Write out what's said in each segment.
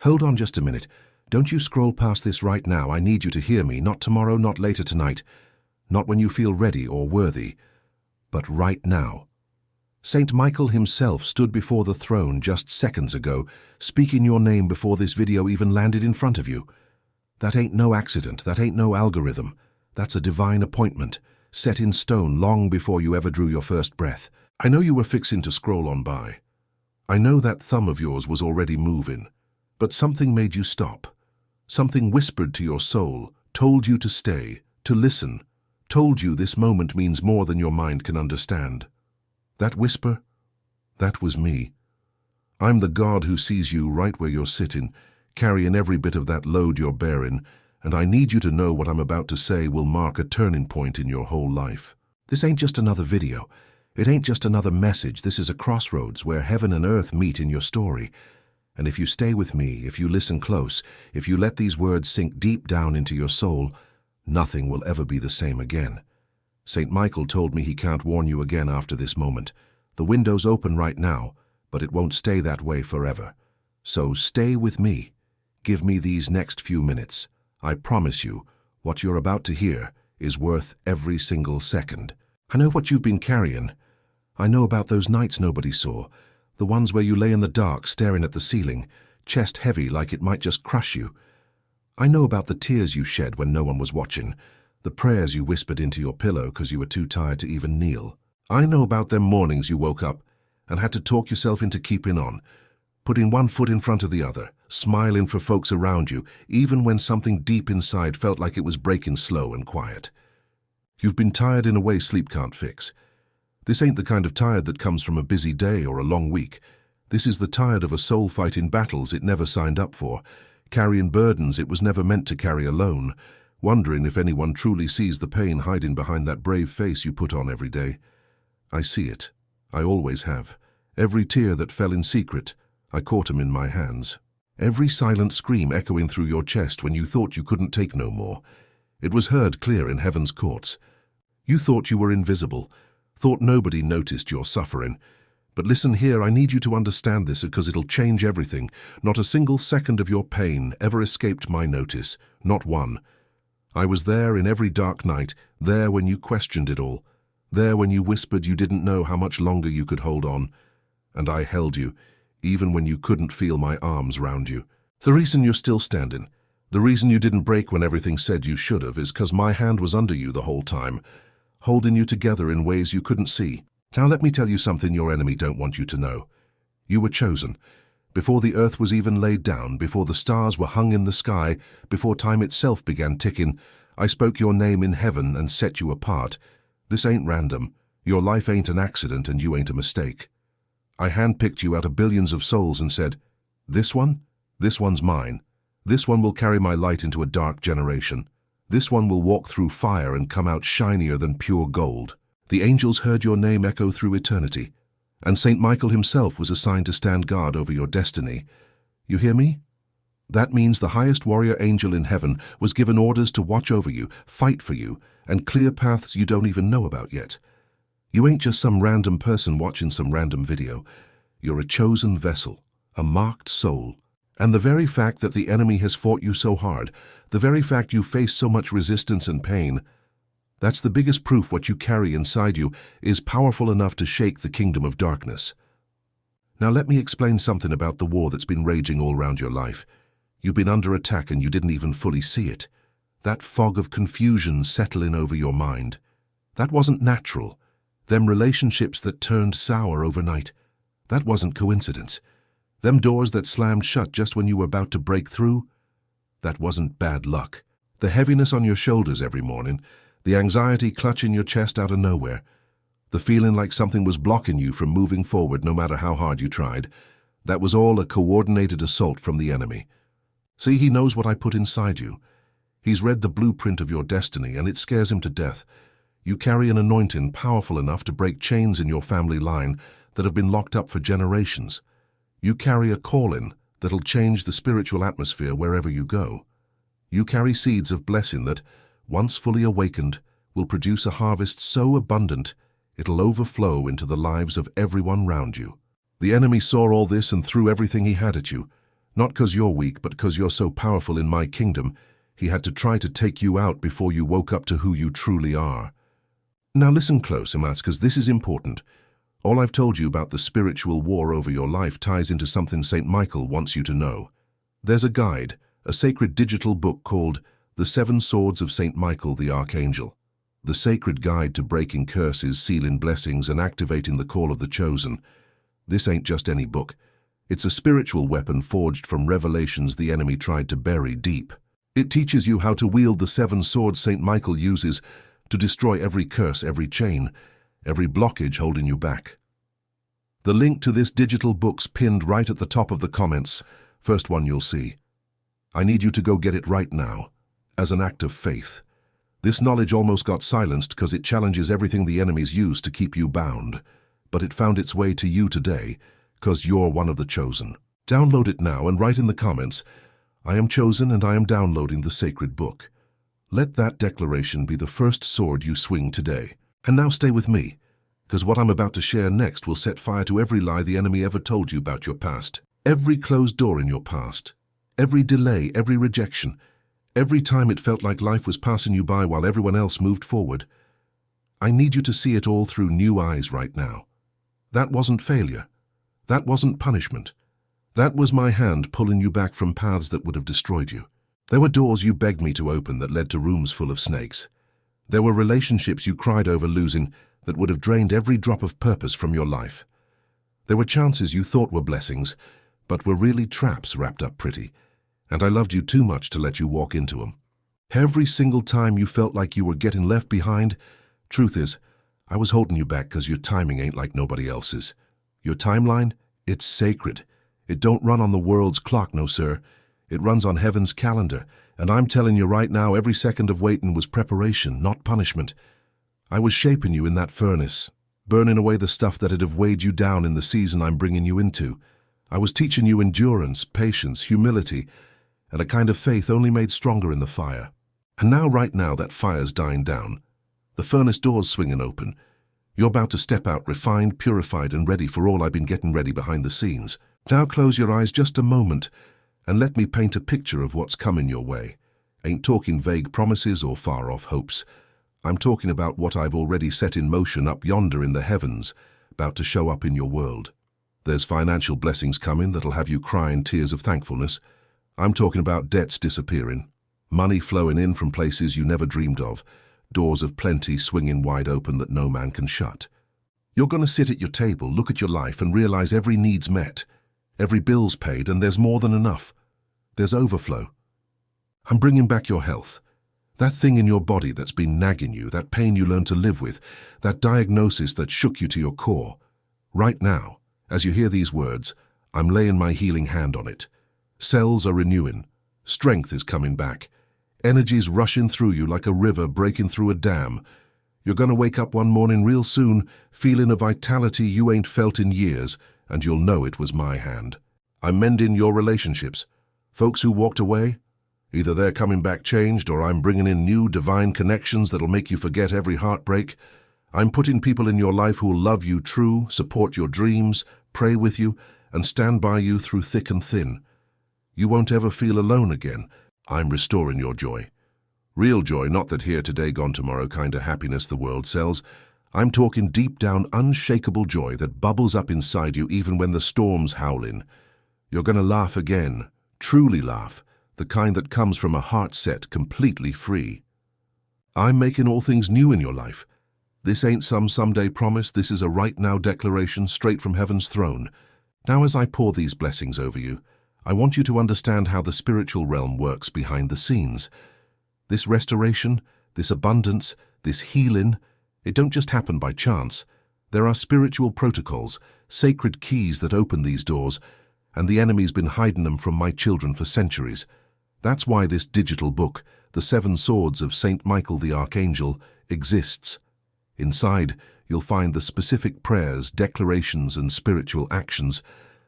Hold on just a minute. Don't you scroll past this right now. I need you to hear me, not tomorrow, not later tonight, not when you feel ready or worthy, but right now. Saint Michael himself stood before the throne just seconds ago, speaking your name before this video even landed in front of you. That ain't no accident, that ain't no algorithm. That's a divine appointment, set in stone long before you ever drew your first breath. I know you were fixing to scroll on by. I know that thumb of yours was already moving, but something made you stop. Something whispered to your soul, told you to stay, to listen, told you this moment means more than your mind can understand. That whisper? That was me. I'm the God who sees you right where you're sitting, carrying every bit of that load you're bearing, and I need you to know what I'm about to say will mark a turning point in your whole life. This ain't just another video. It ain't just another message. This is a crossroads where heaven and earth meet in your story. And if you stay with me, if you listen close, if you let these words sink deep down into your soul, nothing will ever be the same again. Saint Michael told me he can't warn you again after this moment. The window's open right now, but it won't stay that way forever. So stay with me. Give me these next few minutes. I promise you, what you're about to hear is worth every single second. I know what you've been carrying. I know about those nights nobody saw, the ones where you lay in the dark staring at the ceiling, chest heavy like it might just crush you. I know about the tears you shed when no one was watching, the prayers you whispered into your pillow because you were too tired to even kneel. I know about them mornings you woke up and had to talk yourself into keeping on, putting one foot in front of the other, smiling for folks around you, even when something deep inside felt like it was breaking slow and quiet. You've been tired in a way sleep can't fix. This ain't the kind of tired that comes from a busy day or a long week. This is the tired of a soul fighting battles it never signed up for, carrying burdens it was never meant to carry alone, wondering if anyone truly sees the pain hiding behind that brave face you put on every day. I see it. I always have. Every tear that fell in secret, I caught 'em in my hands. Every silent scream echoing through your chest when you thought you couldn't take no more. It was heard clear in heaven's courts. You thought you were invisible, thought nobody noticed your suffering. But listen here, I need you to understand this because it'll change everything. Not a single second of your pain ever escaped my notice, not one. I was there in every dark night, there when you questioned it all, there when you whispered you didn't know how much longer you could hold on. And I held you, even when you couldn't feel my arms round you. The reason you're still standing, the reason you didn't break when everything said you should have, is because my hand was under you the whole time, holding you together in ways you couldn't see. Now let me tell you something your enemy don't want you to know. You were chosen. Before the earth was even laid down, before the stars were hung in the sky, before time itself began ticking, I spoke your name in heaven and set you apart. This ain't random. Your life ain't an accident and you ain't a mistake. I handpicked you out of billions of souls and said, this one's mine. This one will carry my light into a dark generation. This one will walk through fire and come out shinier than pure gold. The angels heard your name echo through eternity, and Saint Michael himself was assigned to stand guard over your destiny. You hear me? That means the highest warrior angel in heaven was given orders to watch over you, fight for you, and clear paths you don't even know about yet. You ain't just some random person watching some random video. You're a chosen vessel, a marked soul. And the very fact that the enemy has fought you so hard, the very fact you face so much resistance and pain, that's the biggest proof what you carry inside you is powerful enough to shake the kingdom of darkness. Now let me explain something about the war that's been raging all around your life. You've been under attack and you didn't even fully see it. That fog of confusion settling over your mind. That wasn't natural. Them relationships that turned sour overnight. That wasn't coincidence. Them doors that slammed shut just when you were about to break through, that wasn't bad luck. The heaviness on your shoulders every morning, the anxiety clutching your chest out of nowhere, the feeling like something was blocking you from moving forward no matter how hard you tried, that was all a coordinated assault from the enemy. See, he knows what I put inside you. He's read the blueprint of your destiny and it scares him to death. You carry an anointing powerful enough to break chains in your family line that have been locked up for generations. You carry a calling that'll change the spiritual atmosphere wherever you go. You carry seeds of blessing that, once fully awakened, will produce a harvest so abundant it'll overflow into the lives of everyone round you. The enemy saw all this and threw everything he had at you. Not 'cause you're weak, but 'cause you're so powerful in my kingdom, he had to try to take you out before you woke up to who you truly are. Now listen close, Emats, 'cause this is important. All I've told you about the spiritual war over your life ties into something St. Michael wants you to know. There's a guide, a sacred digital book called The Seven Swords of St. Michael the Archangel. The sacred guide to breaking curses, sealing blessings, and activating the call of the chosen. This ain't just any book. It's a spiritual weapon forged from revelations the enemy tried to bury deep. It teaches you how to wield the seven swords St. Michael uses to destroy every curse, every chain, every blockage holding you back. The link to this digital book's pinned right at the top of the comments, first one you'll see. I need you to go get it right now, as an act of faith. This knowledge almost got silenced because it challenges everything the enemies use to keep you bound, but it found its way to you today because you're one of the chosen. Download it now and write in the comments, I am chosen and I am downloading the sacred book. Let that declaration be the first sword you swing today. And now stay with me, because what I'm about to share next will set fire to every lie the enemy ever told you about your past. Every closed door in your past, every delay, every rejection, every time it felt like life was passing you by while everyone else moved forward. I need you to see it all through new eyes right now. That wasn't failure. That wasn't punishment. That was my hand pulling you back from paths that would have destroyed you. There were doors you begged me to open that led to rooms full of snakes. There were relationships you cried over losing that would have drained every drop of purpose from your life. There were chances you thought were blessings, but were really traps wrapped up pretty, and I loved you too much to let you walk into them. Every single time you felt like you were getting left behind, truth is, I was holding you back because your timing ain't like nobody else's. Your timeline, it's sacred. It don't run on the world's clock, no sir. It runs on heaven's calendar, and I'm telling you right now, every second of waiting was preparation, not punishment. I was shaping you in that furnace, burning away the stuff that'd have weighed you down in the season I'm bringing you into. I was teaching you endurance, patience, humility, and a kind of faith only made stronger in the fire. And now, right now, that fire's dying down. The furnace door's swinging open. You're about to step out refined, purified, and ready for all I've been getting ready behind the scenes. Now close your eyes just a moment and let me paint a picture of what's coming your way. Ain't talking vague promises or far-off hopes. I'm talking about what I've already set in motion up yonder in the heavens, about to show up in your world. There's financial blessings coming that'll have you crying tears of thankfulness. I'm talking about debts disappearing, money flowing in from places you never dreamed of, doors of plenty swinging wide open that no man can shut. You're going to sit at your table, look at your life, and realize every need's met, every bill's paid, and there's more than enough. There's overflow. I'm bringing back your health. That thing in your body that's been nagging you, that pain you learned to live with, that diagnosis that shook you to your core. Right now, as you hear these words, I'm laying my healing hand on it. Cells are renewing. Strength is coming back. Energy's rushing through you like a river breaking through a dam. You're going to wake up one morning real soon, feeling a vitality you ain't felt in years, and you'll know it was my hand. I'm mending your relationships. Folks who walked away, either they're coming back changed or I'm bringing in new divine connections that'll make you forget every heartbreak. I'm putting people in your life who'll love you true, support your dreams, pray with you, and stand by you through thick and thin. You won't ever feel alone again. I'm restoring your joy. Real joy, not that here today, gone tomorrow kind of happiness the world sells. I'm talking deep down, unshakable joy that bubbles up inside you even when the storm's howling. You're going to laugh again, truly laugh, the kind that comes from a heart set completely free. I'm making all things new in your life. This ain't some someday promise, this is a right now declaration straight from heaven's throne. Now as I pour these blessings over you, I want you to understand how the spiritual realm works behind the scenes. This restoration, this abundance, this healing, it don't just happen by chance. There are spiritual protocols, sacred keys that open these doors, and the enemy's been hiding them from my children for centuries. That's why this digital book, The Seven Swords of St. Michael the Archangel, exists. Inside, you'll find the specific prayers, declarations, and spiritual actions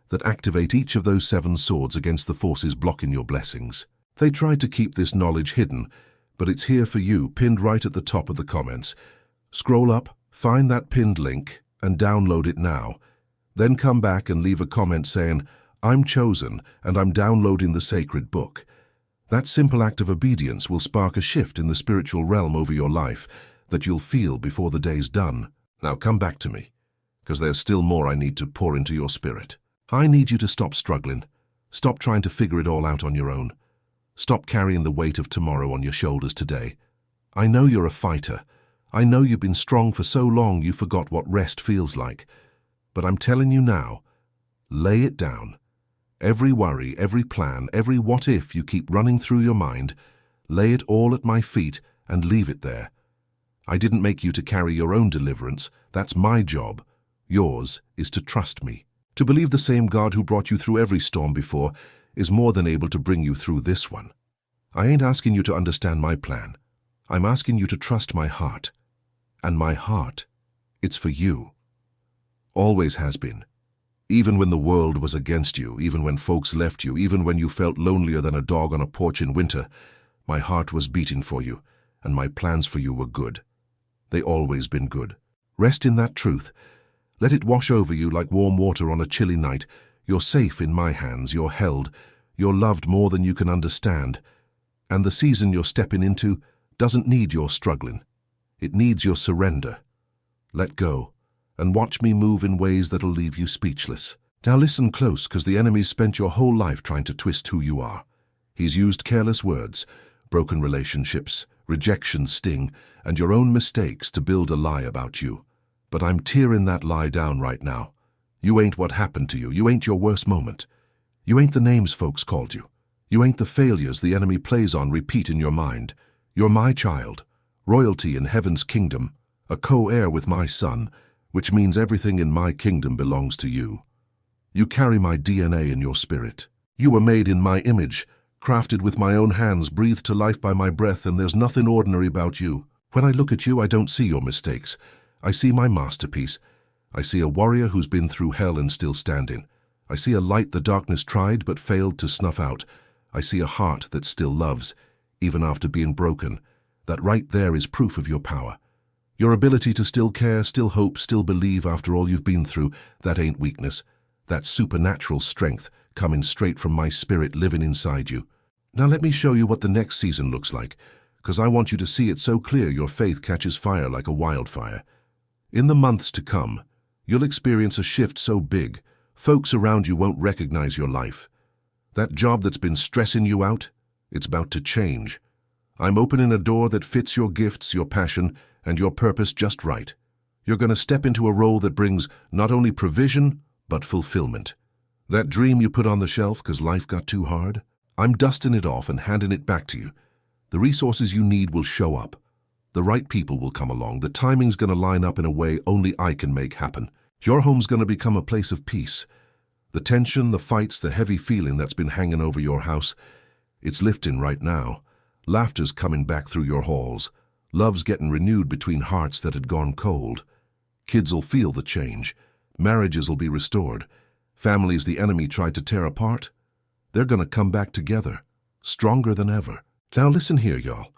that activate each of those seven swords against the forces blocking your blessings. They tried to keep this knowledge hidden, but it's here for you, pinned right at the top of the comments. Scroll up, find that pinned link, and download it now. Then come back and leave a comment saying, I'm chosen, and I'm downloading the sacred book. That simple act of obedience will spark a shift in the spiritual realm over your life that you'll feel before the day's done. Now come back to me, because there's still more I need to pour into your spirit. I need you to stop struggling. Stop trying to figure it all out on your own. Stop carrying the weight of tomorrow on your shoulders today. I know you're a fighter. I know you've been strong for so long you forgot what rest feels like. But I'm telling you now, lay it down. Every worry, every plan, every what-if you keep running through your mind, lay it all at my feet and leave it there. I didn't make you to carry your own deliverance. That's my job. Yours is to trust me. To believe the same God who brought you through every storm before is more than able to bring you through this one. I ain't asking you to understand my plan. I'm asking you to trust my heart. And my heart, it's for you. Always has been. Even when the world was against you, even when folks left you, even when you felt lonelier than a dog on a porch in winter, my heart was beating for you, and my plans for you were good. They always been good. Rest in that truth. Let it wash over you like warm water on a chilly night. You're safe in my hands, you're held, you're loved more than you can understand. And the season you're stepping into doesn't need your struggling. It needs your surrender. Let go, and watch me move in ways that'll leave you speechless. Now listen close, because the enemy's spent your whole life trying to twist who you are. He's used careless words, broken relationships, rejection sting, and your own mistakes to build a lie about you. But I'm tearing that lie down right now. You ain't what happened to you. You ain't your worst moment. You ain't the names folks called you. You ain't the failures the enemy plays on repeat in your mind. You're my child, royalty in heaven's kingdom, a co-heir with my son, which means everything in my kingdom belongs to you. You carry my DNA in your spirit. You were made in my image, crafted with my own hands, breathed to life by my breath, and there's nothing ordinary about you. When I look at you, I don't see your mistakes. I see my masterpiece. I see a warrior who's been through hell and still standing. I see a light the darkness tried but failed to snuff out. I see a heart that still loves, even after being broken. That right there is proof of your power. Your ability to still care, still hope, still believe after all you've been through, that ain't weakness. That's supernatural strength coming straight from my spirit living inside you. Now let me show you what the next season looks like, because I want you to see it so clear your faith catches fire like a wildfire. In the months to come, you'll experience a shift so big, folks around you won't recognize your life. That job that's been stressing you out, it's about to change. I'm opening a door that fits your gifts, your passion, and your purpose just right. You're going to step into a role that brings not only provision, but fulfillment. That dream you put on the shelf because life got too hard, I'm dusting it off and handing it back to you. The resources you need will show up. The right people will come along. The timing's going to line up in a way only I can make happen. Your home's going to become a place of peace. The tension, the fights, the heavy feeling that's been hanging over your house, it's lifting right now. Laughter's coming back through your halls. Love's getting renewed between hearts that had gone cold. Kids'll feel the change. Marriages will be restored. Families the enemy tried to tear apart, they're going to come back together, stronger than ever. Now listen here, y'all.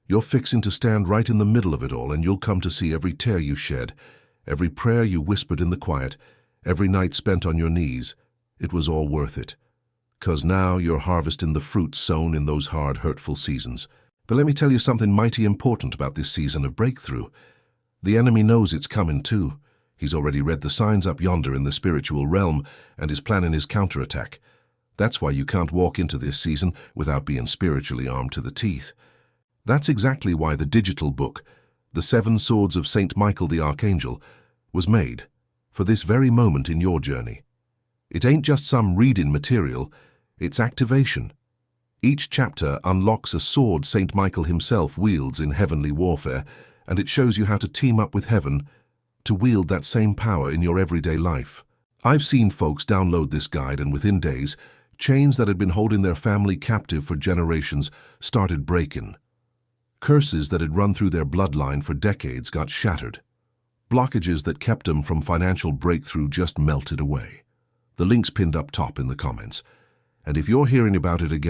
You're fixing to stand right in the middle of it all, and you'll come to see every tear you shed, every prayer you whispered in the quiet, every night spent on your knees. It was all worth it. 'Cause now you're harvesting the fruit sown in those hard, hurtful seasons. But let me tell you something mighty important about this season of breakthrough. The enemy knows it's coming too. He's already read the signs up yonder in the spiritual realm and is planning his counterattack. That's why you can't walk into this season without being spiritually armed to the teeth. That's exactly why the digital book, The 7 Swords of St. Michael the Archangel, was made, for this very moment in your journey. It ain't just some reading material, it's activation. Each chapter unlocks a sword St. Michael himself wields in heavenly warfare, and it shows you how to team up with heaven to wield that same power in your everyday life. I've seen folks download this guide, and within days, chains that had been holding their family captive for generations started breaking. Curses that had run through their bloodline for decades got shattered. Blockages that kept them from financial breakthrough just melted away. The link's pinned up top in the comments. And if you're hearing about it again,